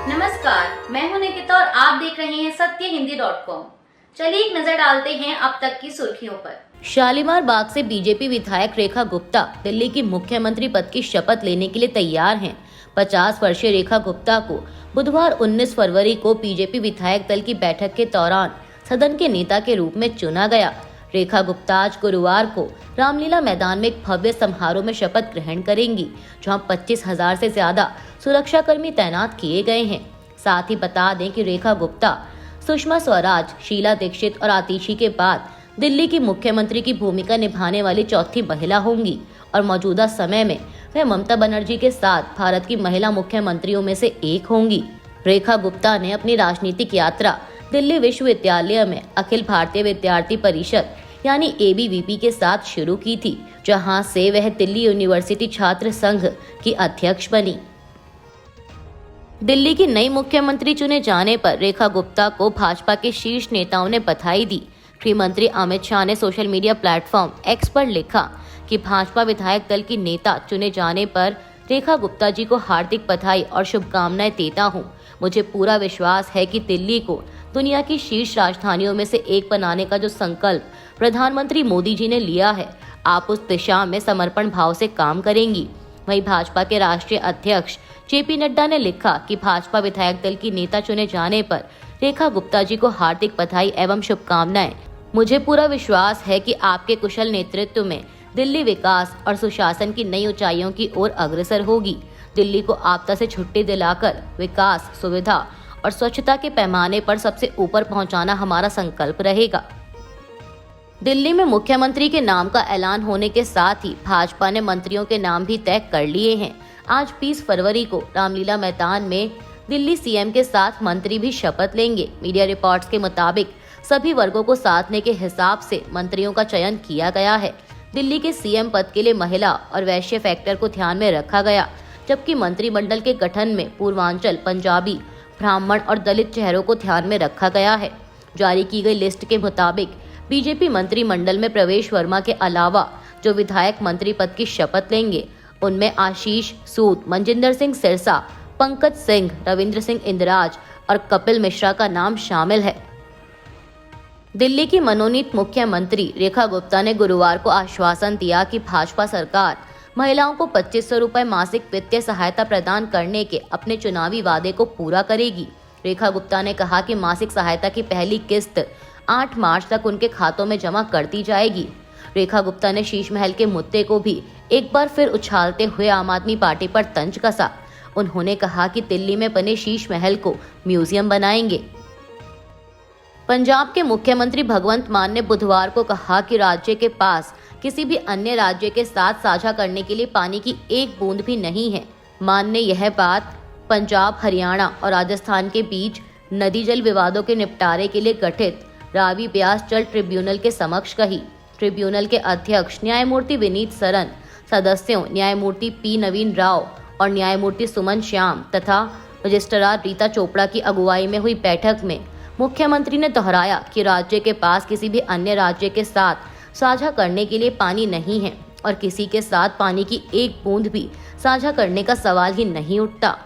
नमस्कार, मैं हूं निकिता और आप देख रहे हैं सत्यहिंदी.com। चलिए एक नजर डालते हैं अब तक की सुर्खियों पर। शालीमार बाग से बीजेपी विधायक रेखा गुप्ता दिल्ली की मुख्यमंत्री पद की शपथ लेने के लिए तैयार हैं। 50 वर्षीय रेखा गुप्ता को बुधवार 19 फरवरी को बीजेपी विधायक दल की बैठक के दौरान सदन के नेता के रूप में चुना गया। रेखा गुप्ता आज गुरुवार को रामलीला मैदान में एक भव्य समारोह में शपथ ग्रहण करेंगी, जहां 25,000 से ज्यादा सुरक्षाकर्मी तैनात किए गए हैं। साथ ही बता दें कि रेखा गुप्ता सुषमा स्वराज, शीला दीक्षित और आतिशी के बाद दिल्ली की मुख्यमंत्री की भूमिका निभाने वाली चौथी महिला होंगी और मौजूदा समय में वह ममता बनर्जी के साथ भारत की महिला मुख्यमंत्रियों में से एक होंगी। रेखा गुप्ता ने अपनी राजनीतिक यात्रा दिल्ली विश्वविद्यालय में अखिल भारतीय विद्यार्थी परिषद यानी ABVP के साथ शुरू की थी, जहां से वह दिल्ली यूनिवर्सिटी छात्र संघ की अध्यक्ष बनी। दिल्ली की नई मुख्यमंत्री चुने जाने पर रेखा गुप्ता को भाजपा के शीर्ष नेताओं ने बधाई दी। गृह मंत्री अमित शाह ने सोशल मीडिया प्लेटफॉर्म X पर लिखा कि भाजपा विधायक दल की नेता चुने जाने पर रेखा गुप्ता जी को हार्दिक बधाई और शुभकामनाएं देता हूं। मुझे पूरा विश्वास है कि दिल्ली को दुनिया की शीर्ष राजधानियों में से एक बनाने का जो संकल्प प्रधानमंत्री मोदी जी ने लिया है, आप उस दिशा में समर्पण भाव से काम करेंगी। वहीं भाजपा के राष्ट्रीय अध्यक्ष JP नड्डा ने लिखा कि भाजपा विधायक दल की नेता चुने जाने पर रेखा गुप्ता जी को हार्दिक बधाई एवं शुभकामनाएं। मुझे पूरा विश्वास है कि आपके कुशल नेतृत्व में दिल्ली विकास और सुशासन की नई ऊंचाइयों की ओर अग्रसर होगी। दिल्ली को आपदा से छुट्टी दिलाकर विकास, सुविधा और स्वच्छता के पैमाने पर सबसे ऊपर पहुंचाना हमारा संकल्प रहेगा। दिल्ली में मुख्यमंत्री के नाम का ऐलान होने के साथ ही भाजपा ने मंत्रियों के नाम भी तय कर लिए हैं। आज 20 फरवरी को रामलीला मैदान में दिल्ली CM के साथ मंत्री भी शपथ लेंगे। मीडिया रिपोर्ट्स के मुताबिक सभी वर्गों को साधने के हिसाब से मंत्रियों का चयन किया गया है। दिल्ली के CM पद के लिए महिला और वैश्य फैक्टर को ध्यान में रखा गया, जबकि मंत्रिमंडल के गठन में पूर्वांचल, पंजाबी, ब्राह्मण और दलित चेहरों को ध्यान में रखा गया है। जारी की गई लिस्ट के मुताबिक बीजेपी मंत्रिमंडल में प्रवेश वर्मा के अलावा जो विधायक मंत्री पद की शपथ लेंगे, उनमें आशीष सूद, मनजिंदर सिंह सिरसा, पंकज सिंह, रविंद्र सिंह इंदिराज और कपिल मिश्रा का नाम शामिल है। दिल्ली की मनोनीत मुख्यमंत्री रेखा गुप्ता ने गुरुवार को आश्वासन दिया कि भाजपा सरकार महिलाओं को 2500 रुपए मासिक वित्तीय सहायता प्रदान करने के अपने चुनावी वादे को पूरा करेगी। रेखा गुप्ता ने कहा कि मासिक सहायता की पहली किस्त 8 मार्च तक उनके खातों में जमा कर दी जाएगी। रेखा गुप्ता ने शीश महल के मुद्दे को भी एक बार फिर उछालते हुए आम आदमी पार्टी पर तंज कसा। उन्होंने कहा कि दिल्ली में बने शीश महल को म्यूजियम बनाएंगे। पंजाब के मुख्यमंत्री भगवंत मान ने बुधवार को कहा कि राज्य के पास किसी भी अन्य राज्य के साथ साझा करने के लिए पानी की एक बूंद भी नहीं है। मान ने यह बात पंजाब, हरियाणा और राजस्थान के बीच नदी जल विवादों के निपटारे के लिए गठित रावी ब्यास जल ट्रिब्यूनल के समक्ष कही। ट्रिब्यूनल के अध्यक्ष न्यायमूर्ति विनीत सरन, सदस्यों न्यायमूर्ति P नवीन राव और न्यायमूर्ति सुमन श्याम तथा रजिस्ट्रार रीता चोपड़ा की अगुवाई में हुई बैठक में मुख्यमंत्री ने दोहराया कि राज्य के पास किसी भी अन्य राज्य के साथ साझा करने के लिए पानी नहीं है और किसी के साथ पानी की एक बूंद भी साझा करने का सवाल ही नहीं उठता।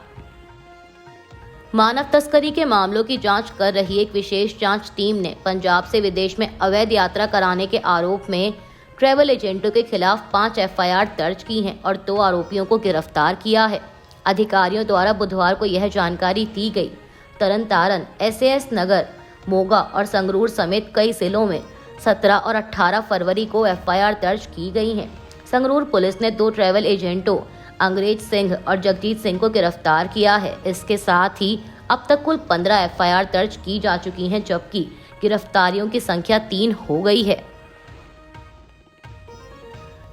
मानव तस्करी के मामलों की जांच कर रही एक विशेष जांच टीम ने पंजाब से विदेश में अवैध यात्रा कराने के आरोप में ट्रैवल एजेंटों के खिलाफ 5 FIR दर्ज की हैं और 2 आरोपियों को गिरफ्तार किया है। अधिकारियों द्वारा बुधवार को यह जानकारी दी गई। तरन-तारन, SAS नगर, मोगा और संगरूर समेत कई जिलों में 17 और 18 फरवरी को FIR दर्ज की गई हैं। संगरूर पुलिस ने 2 ट्रैवल एजेंटों अंग्रेज सिंह और जगजीत सिंह को गिरफ्तार किया है। इसके साथ ही अब तक कुल 15 FIR दर्ज की जा चुकी हैं, जबकि गिरफ्तारियों की संख्या 3 हो गई है।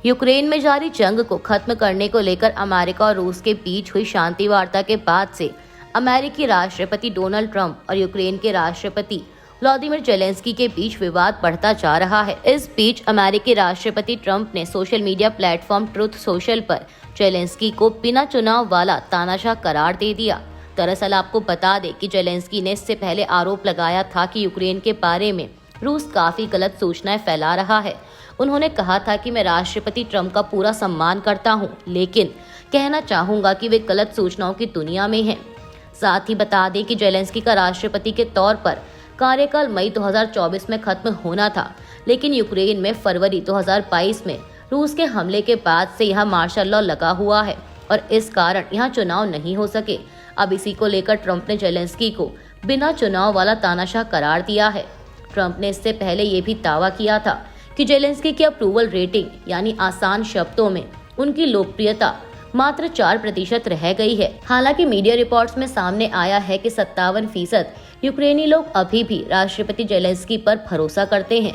यूक्रेन में जारी जंग को खत्म करने को लेकर अमेरिका और रूस के बीच हुई शांति वार्ता के बाद से अमेरिकी राष्ट्रपति डोनाल्ड ट्रंप और यूक्रेन के राष्ट्रपति व्लादिमीर जेलेंस्की के बीच विवाद बढ़ता जा रहा है। इस बीच अमेरिकी राष्ट्रपति ट्रंप ने social media platform truth social पर जेलेंस्की को बिना चुनाव वाला तानाशाह करार दे दिया। दरअसल आपको बता दें कि जेलेंस्की ने इससे पहले आरोप लगाया था कि यूक्रेन के बारे में रूस काफी गलत सूचनाएं फैला रहा है। उन्होंने कहा था कि मैं राष्ट्रपति ट्रंप का पूरा सम्मान करता हूं, लेकिन कहना चाहूंगा कि वे गलत सूचनाओं की दुनिया में हैं। साथ ही बता दें कि जेलेंस्की का राष्ट्रपति के तौर पर कार्यकाल मई 2024 में खत्म होना था, लेकिन यूक्रेन में फरवरी 2022 में रूस के हमले के बाद से यहाँ मार्शल लॉ लगा हुआ है और इस कारण यहाँ चुनाव नहीं हो सके। अब इसी को लेकर ट्रंप ने जेलेंस्की को बिना चुनाव वाला तानाशाह करार दिया है। ट्रंप ने इससे पहले ये भी दावा किया था कि जेलेंस्की की अप्रूवल रेटिंग यानी आसान शब्दों में उनकी लोकप्रियता मात्र 4% रह गई है। हालांकि मीडिया रिपोर्ट्स में सामने आया है कि 57% यूक्रेनी लोग अभी भी राष्ट्रपति जेलेंस्की पर भरोसा करते हैं।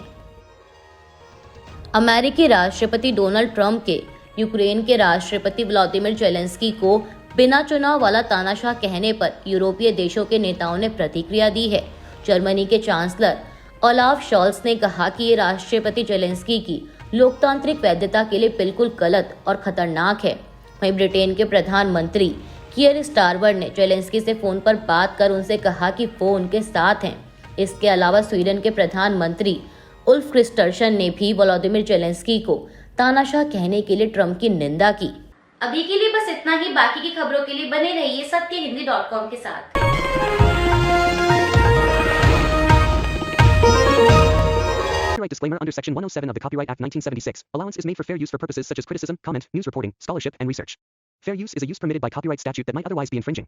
अमेरिकी राष्ट्रपति डोनाल्ड ट्रंप के यूक्रेन के राष्ट्रपति व्लादिमीर जेलेंस्की को बिना चुनाव वाला तानाशाह कहने पर यूरोपीय देशों के नेताओं ने प्रतिक्रिया दी है। जर्मनी के चांसलर ओलाफ शॉल्स ने कहा कि ये राष्ट्रपति जेलेंस्की की लोकतांत्रिक वैधता के लिए बिल्कुल गलत और खतरनाक है। वहीं ब्रिटेन के प्रधानमंत्री कीयर स्टारमर ने जेलेंस्की से फोन पर बात कर उनसे कहा कि वो उनके साथ हैं। इसके अलावा स्वीडन के प्रधानमंत्री उल्फ क्रिस्टर्सन ने भी व्लादिमीर जेलेंस्की को तानाशाह कहने के लिए ट्रंप की निंदा की। अभी के लिए बस इतना ही। बाकी की खबरों के लिए बने रहिए सत्यहिंदी.com के साथ। Copyright disclaimer under Section 107 of the Copyright Act 1976. Allowance is made for fair use for purposes such as criticism, comment, news reporting, scholarship, and research. Fair use is a use permitted by copyright statute that might otherwise be infringing.